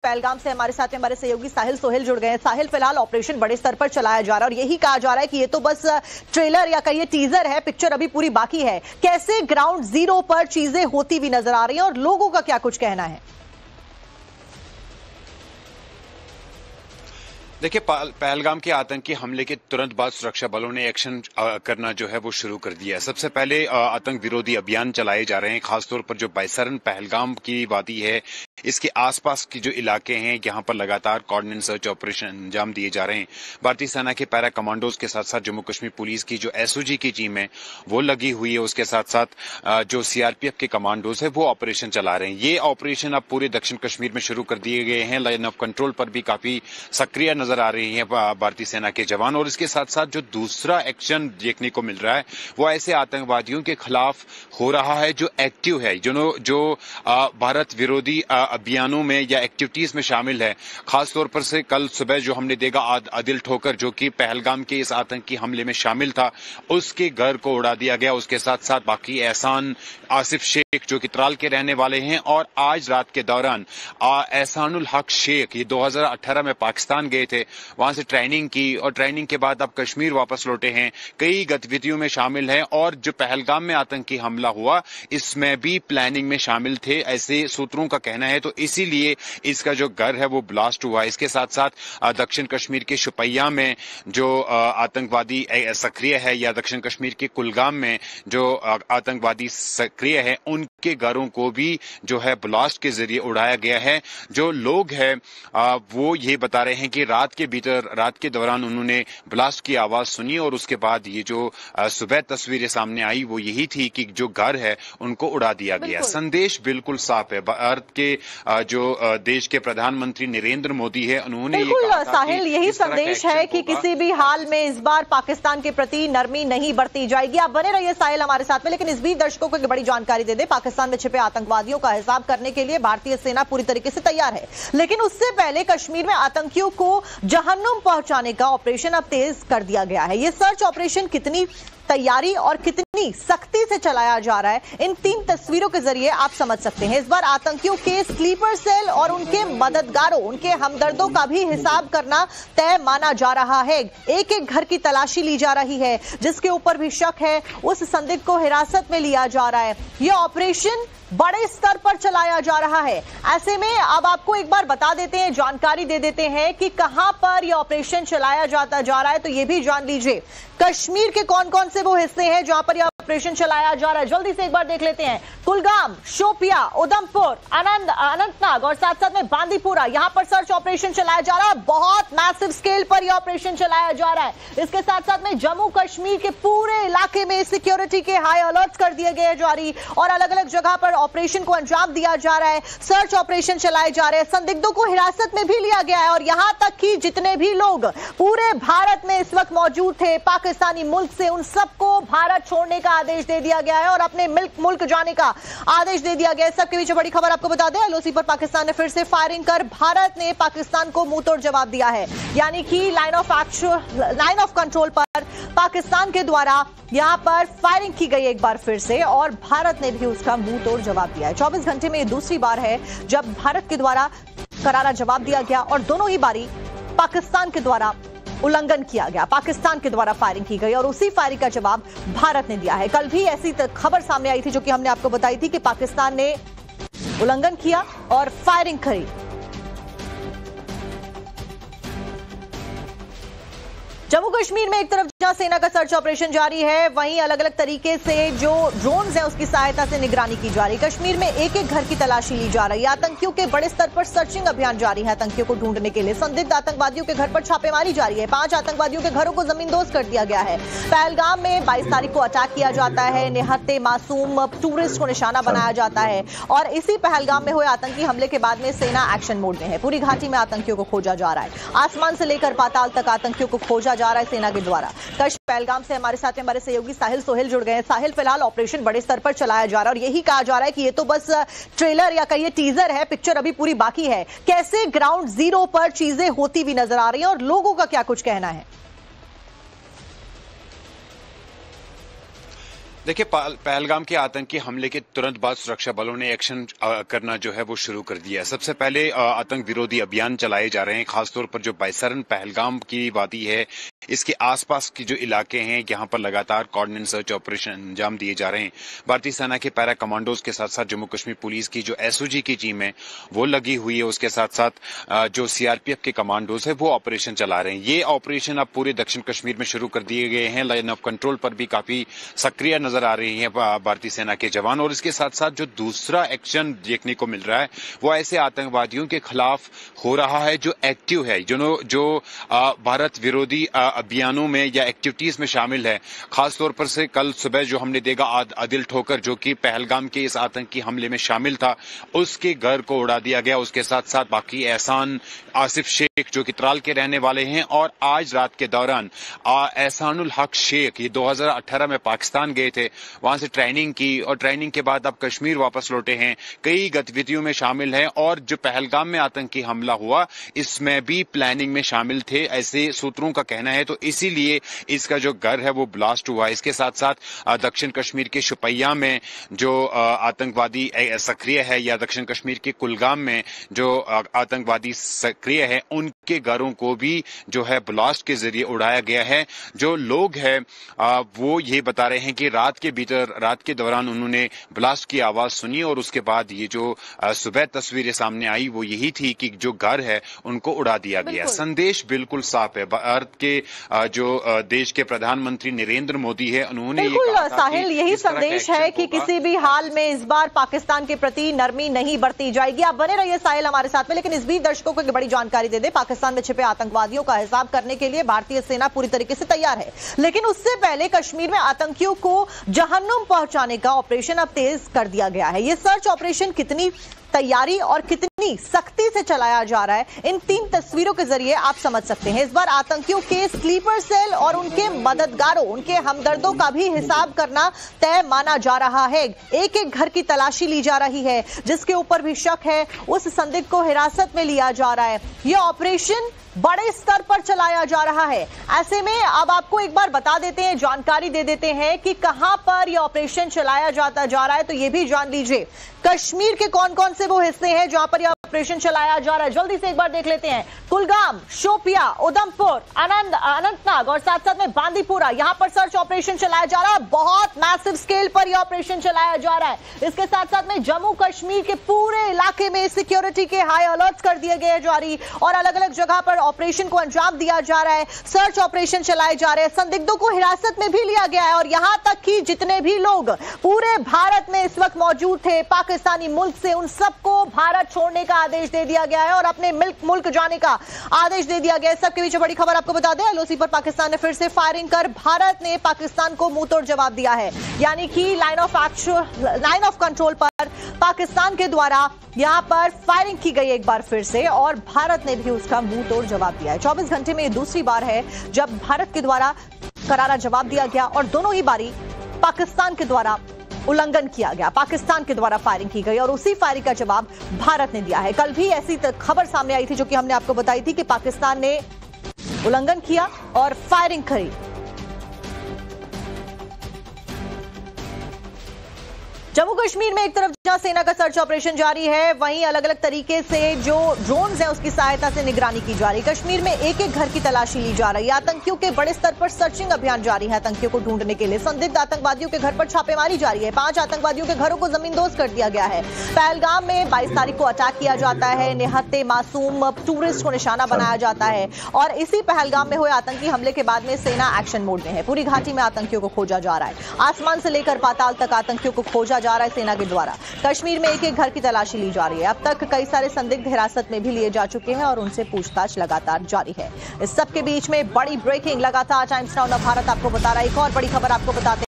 पहलगाम से हमारे साथ में हमारे सहयोगी साहिल सोहेल जुड़ गए हैं। साहिल, फिलहाल ऑपरेशन बड़े स्तर पर चलाया जा रहा है और यही कहा जा रहा है कि ये तो बस ट्रेलर या कहिए टीजर है, पिक्चर अभी पूरी बाकी है। कैसे ग्राउंड जीरो पर चीजें होती हुई नजर आ रही हैं और लोगों का क्या कुछ कहना है? देखिए, पहलगाम के आतंकी हमले के तुरंत बाद सुरक्षा बलों ने एक्शन करना जो है वो शुरू कर दिया है। सबसे पहले आतंक विरोधी अभियान चलाए जा रहे हैं, खासतौर पर जो बैसरन पहलगाम की वादी है, इसके आसपास की जो इलाके हैं, यहाँ पर लगातार कोऑर्डिनेट सर्च ऑपरेशन अंजाम दिए जा रहे हैं। भारतीय सेना के पैरा कमांडोज के साथ साथ जम्मू कश्मीर पुलिस की जो एसओजी की टीम है वो लगी हुई है। उसके साथ साथ जो सीआरपीएफ के कमांडोज है वो ऑपरेशन चला रहे हैं। ये ऑपरेशन अब पूरे दक्षिण कश्मीर में शुरू कर दिए गए हैं। लाइन ऑफ कंट्रोल पर भी काफी सक्रिय नजर आ रही है भारतीय सेना के जवान। और इसके साथ साथ जो दूसरा एक्शन देखने को मिल रहा है वो ऐसे आतंकवादियों के खिलाफ हो रहा है जो एक्टिव है, जो भारत विरोधी अभियानों में या एक्टिविटीज में शामिल है। खासतौर पर से कल सुबह जो हमने देखा आदिल ठोकर, जो कि पहलगाम के इस आतंकी हमले में शामिल था, उसके घर को उड़ा दिया गया। उसके साथ साथ बाकी एहसान आसिफ शेख जो कि त्राल के रहने वाले हैं, और आज रात के दौरान एहसानुल हक शेख, ये 2018 में पाकिस्तान गए थे, वहां से ट्रेनिंग की और ट्रेनिंग के बाद अब कश्मीर वापस लौटे हैं, कई गतिविधियों में शामिल हैं। और जो पहलगाम में आतंकी हमला हुआ इसमें भी प्लानिंग में शामिल थे, ऐसे सूत्रों का कहना है। तो इसीलिए इसका जो घर है वो ब्लास्ट हुआ। इसके साथ साथ दक्षिण कश्मीर के शुपैया में जो आतंकवादी सक्रिय है, या दक्षिण कश्मीर के कुलगाम में जो आतंकवादी सक्रिय है, उनके घरों को भी जो है ब्लास्ट के जरिए उड़ाया गया है। जो लोग हैं वो ये बता रहे हैं कि रात के दौरान उन्होंने ब्लास्ट की आवाज सुनी और उसके बाद ये जो सुबह तस्वीरें सामने आई वो यही थी कि जो घर है उनको उड़ा दिया गया। संदेश बिल्कुल साफ है। भारत के जो देश के प्रधानमंत्री नरेंद्र मोदी है, उन्होंने ये कहा था साहिल, यही संदेश है कि किसी भी हाल में इस बार पाकिस्तान के प्रति नरमी नहीं बरती जाएगी। आप बने रहिए साहिल हमारे साथ में। लेकिन इस बीच दर्शकों को एक बड़ी जानकारी दे दे, पाकिस्तान में छिपे आतंकवादियों का हिसाब करने के लिए भारतीय सेना पूरी तरीके से तैयार है। लेकिन उससे पहले कश्मीर में आतंकियों को जहन्नुम पहुंचाने का ऑपरेशन अब तेज कर दिया गया है। यह सर्च ऑपरेशन कितनी तैयारी और कितनी सख्ती से चलाया जा रहा है, इन 3 तस्वीरों के जरिए आप समझ सकते हैं। इस बार आतंकियों के स्लीपर सेल और उनके मददगारों, उनके हमदर्दों का भी हिसाब करना तय माना जा रहा है। एक एक घर की तलाशी ली जा रही है, जिसके ऊपर भी शक है उस संदिग्ध को हिरासत में लिया जा रहा है। यह ऑपरेशन बड़े स्तर पर चलाया जा रहा है। ऐसे में अब आपको एक बार बता देते हैं, जानकारी दे देते हैं कि कहां पर यह ऑपरेशन चलाया जा रहा है, तो यह भी जान लीजिए कश्मीर के कौन कौन से वो हिस्से हैं जहां पर यह ऑपरेशन चलाया जा रहा है। जल्दी से एक बार देख लेते हैं। कुलगाम, शोपिया, उधमपुर, अनंतनाग और साथ साथ में बांदीपुरा, यहां पर सर्च ऑपरेशन चलाया जा रहा है। बहुत मैसिव स्केल पर यह ऑपरेशन चलाया जा रहा है। इसके साथ साथ में जम्मू कश्मीर के पूरे इलाके में सिक्योरिटी के हाई अलर्ट्स कर दिए गए जारी, और अलग अलग जगह पर ऑपरेशन को अंजाम दिया जा रहा है। सर्च ऑपरेशन चलाए जा रहे हैं, संदिग्धों को हिरासत में भी लिया गया है। और यहां तक कि जितने भी लोग पूरे भारत में इस वक्त मौजूद थे पाकिस्तानी मुल्क से, उन सबको भारत छोड़ने का आदेश दे दिया गया है और अपने मुल्क जाने का आदेश दे दिया गया है। सबके पीछे बड़ी खबर आपको बता दें, एलओसी पर पाकिस्तान ने फिर से फायरिंग कर भारत ने पाकिस्तान को मुंह तोड़ जवाब दिया है। यानी कि लाइन ऑफ कंट्रोल पर पाकिस्तान के द्वारा यहां पर फायरिंग की गई एक बार फिर से, और भारत ने भी उसका मुंह तोड़ जवाब दिया है। 24 घंटे में यह दूसरी बार है जब भारत के द्वारा करारा जवाब दिया गया, और दोनों ही बारी पाकिस्तान के द्वारा उल्लंघन किया गया, पाकिस्तान के द्वारा फायरिंग की गई और उसी फायरिंग का जवाब भारत ने दिया है। कल भी ऐसी खबर सामने आई थी जो कि हमने आपको बताई थी कि पाकिस्तान ने उल्लंघन किया और फायरिंग करी। जम्मू कश्मीर में एक तरफ जहां सेना का सर्च ऑपरेशन जारी है, वहीं अलग अलग तरीके से जो ड्रोन्स हैं उसकी सहायता से निगरानी की जा रही है। कश्मीर में एक एक घर की तलाशी ली जा रही है। आतंकियों के बड़े स्तर पर सर्चिंग अभियान जारी है। आतंकियों को ढूंढने के लिए संदिग्ध आतंकवादियों के घर पर छापेमारी जारी है। 5 आतंकवादियों के घरों को जमींदोज कर दिया गया है। पहलगाम में 22 तारीख को अटैक किया जाता है। निहत्ते मासूम टूरिस्ट को निशाना बनाया जाता है, और इसी पहलगाम में हुए आतंकी हमले के बाद में सेना एक्शन मोड में है। पूरी घाटी में आतंकियों को खोजा जा रहा है। आसमान से लेकर पाताल तक आतंकियों को खोजा जा रहा है सेना के द्वारा। पहलगाम से हमारे साथ में हमारे सहयोगी साहिल सोहेल जुड़ गए हैं। साहिल, फिलहाल ऑपरेशन बड़े स्तर पर चलाया जा रहा है और यही कहा जा रहा है कि ये तो बस ट्रेलर या कहिए टीजर है, पिक्चर अभी पूरी बाकी है। कैसे ग्राउंड जीरो पर चीजें होती हुई नजर आ रही हैं और लोगों का क्या कुछ कहना है? देखिए, पहलगाम के आतंकी हमले के तुरंत बाद सुरक्षा बलों ने एक्शन करना जो है वो शुरू कर दिया है। सबसे पहले आतंक विरोधी अभियान चलाए जा रहे हैं, खासतौर पर जो बाइसरन पहलगाम की वादी है, इसके आसपास के जो इलाके हैं, यहाँ पर लगातार कोऑर्डिनेट सर्च ऑपरेशन अंजाम दिए जा रहे हैं। भारतीय सेना के पैरा कमांडोज के साथ साथ जम्मू कश्मीर पुलिस की जो एसओजी की टीम है वो लगी हुई है। उसके साथ साथ जो सीआरपीएफ के कमांडोज है वो ऑपरेशन चला रहे हैं। ये ऑपरेशन अब पूरे दक्षिण कश्मीर में शुरू कर दिए गए हैं। लाइन ऑफ कंट्रोल पर भी काफी सक्रिय नजर आ रही है भारतीय सेना के जवान। और इसके साथ साथ जो दूसरा एक्शन देखने को मिल रहा है वो ऐसे आतंकवादियों के खिलाफ हो रहा है जो एक्टिव है, जो भारत विरोधी अभियानों में या एक्टिविटीज में शामिल है। खासतौर पर से कल सुबह जो हमने देखा आदिल ठोकर, जो कि पहलगाम के इस आतंकी हमले में शामिल था, उसके घर को उड़ा दिया गया। उसके साथ साथ बाकी एहसान आसिफ शेख जो कि त्राल के रहने वाले हैं, और आज रात के दौरान एहसानुल हक शेख, ये 2018 में पाकिस्तान गए थे, वहां से ट्रेनिंग की और ट्रेनिंग के बाद अब कश्मीर वापस लौटे हैं, कई गतिविधियों में शामिल हैं। और जो पहलगाम में आतंकी हमला हुआ इसमें भी प्लानिंग में शामिल थे, ऐसे सूत्रों का कहना है। तो इसीलिए इसका जो घर है वो ब्लास्ट हुआ। इसके साथ साथ दक्षिण कश्मीर के शुपैया में जो आतंकवादी सक्रिय है, या दक्षिण कश्मीर के कुलगाम में जो आतंकवादी सक्रिय है, उनके घरों को भी जो है ब्लास्ट के जरिए उड़ाया गया है। जो लोग हैं वो ये बता रहे हैं कि रात के दौरान उन्होंने ब्लास्ट की आवाज सुनी, और उसके बाद ये जो सुबह तस्वीरें सामने आई वो यही थी कि जो घर है उनको उड़ा दिया गया। संदेश बिल्कुल साफ है। भारत के जो देश के प्रधानमंत्री नरेंद्र मोदी है, उन्होंने बिल्कुल साहिल, यही संदेश है कि किसी भी हाल में इस बार पाकिस्तान के प्रति नरमी नहीं बरती जाएगी। आप बने रहिए साहिल हमारे साथ में, लेकिन इस बीच दर्शकों को एक बड़ी जानकारी दे दे। पाकिस्तान में छिपे आतंकवादियों का हिसाब करने के लिए भारतीय सेना पूरी तरीके से तैयार है, लेकिन उससे पहले कश्मीर में आतंकियों को जहन्नुम पहुंचाने का ऑपरेशन अब तेज कर दिया गया है। यह सर्च ऑपरेशन कितनी तैयारी और कितनी सख्ती से चलाया जा रहा है, इन 3 तस्वीरों के जरिए आप समझ सकते हैं। इस बार आतंकियों के स्लीपर सेल और उनके मददगारों, उनके हमदर्दों का भी हिसाब करना तय माना जा रहा है। एक एक घर की तलाशी ली जा रही है, जिसके ऊपर भी शक है उस संदिग्ध को हिरासत में लिया जा रहा है। यह ऑपरेशन बड़े स्तर पर चलाया जा रहा है। ऐसे में अब आपको एक बार बता देते हैं, जानकारी दे देते हैं कि कहां पर यह ऑपरेशन चलाया जा रहा है, तो यह भी जान लीजिए कश्मीर के कौन कौन से वो हिस्से हैं जहां पर यह ऑपरेशन चलाया जा रहा है। जल्दी से एक बार देख लेते हैं। कुलगाम, शोपिया, उधमपुर, अनंतनाग और साथ साथ में बांदीपुरा, यहां पर सर्च ऑपरेशन चलाया जा रहा है। बहुत मैसिव स्केल पर यह ऑपरेशन चलाया जा रहा है। इसके साथ साथ में जम्मू कश्मीर के पूरे इलाके में सिक्योरिटी के हाई अलर्ट कर दिए गए जारी, और अलग अलग जगह पर ऑपरेशन को अंजाम दिया जा रहा है। सर्च ऑपरेशन चलाए जा रहे हैं, संदिग्धों को हिरासत में भी लिया गया है, और यहां तक कि जितने भी लोग पूरे भारत में इस वक्त मौजूद थे पाकिस्तानी मुल्क से, उन सबको भारत छोड़ने का आदेश दे दिया गया है और अपने मुल्क जाने का आदेश दे दिया गया है। सबके बीच बड़ी खबर आपको बता दें, एलओसी पर पाकिस्तान ने फिर से फायरिंग कर भारत ने पाकिस्तान को मुंहतोड़ जवाब दिया है। यानी कि लाइन ऑफ कंट्रोल पर पाकिस्तान के द्वारा यहां पर फायरिंग की गई एक बार फिर से, और भारत ने भी उसका मुंहतोड़ जवाब दिया है। 24 घंटे में यह दूसरी बार है जब भारत के द्वारा करारा जवाब दिया गया, और दोनों ही बारी पाकिस्तान के द्वारा उल्लंघन किया गया, पाकिस्तान के द्वारा फायरिंग की गई, और उसी फायरिंग का जवाब भारत ने दिया है। कल भी ऐसी खबर सामने आई थी जो कि हमने आपको बताई थी कि पाकिस्तान ने उल्लंघन किया और फायरिंग करी। जम्मू कश्मीर में एक तरफ जहां सेना का सर्च ऑपरेशन जारी है, वहीं अलग अलग तरीके से जो ड्रोन्स हैं उसकी सहायता से निगरानी की जा रही है। कश्मीर में एक एक घर की तलाशी ली जा रही है। आतंकियों के बड़े स्तर पर सर्चिंग अभियान जारी है। आतंकियों को ढूंढने के लिए संदिग्ध आतंकवादियों के घर पर छापेमारी जारी है। 5 आतंकवादियों के घरों को जमींदोज कर दिया गया है। पहलगाम में 22 तारीख को अटैक किया जाता है, निहत्ते मासूम टूरिस्ट को निशाना बनाया जाता है, और इसी पहलगाम में हुए आतंकी हमले के बाद में सेना एक्शन मोड में है। पूरी घाटी में आतंकियों को खोजा जा रहा है। आसमान से लेकर पाताल तक आतंकियों को खोजा जा रहा है सेना के द्वारा। कश्मीर में एक एक घर की तलाशी ली जा रही है। अब तक कई सारे संदिग्ध हिरासत में भी लिए जा चुके हैं और उनसे पूछताछ लगातार जारी है। इस सब के बीच में बड़ी ब्रेकिंग लगातार टाइम्स नाउ भारत आपको बता रहा है। एक और बड़ी खबर आपको बताते हैं।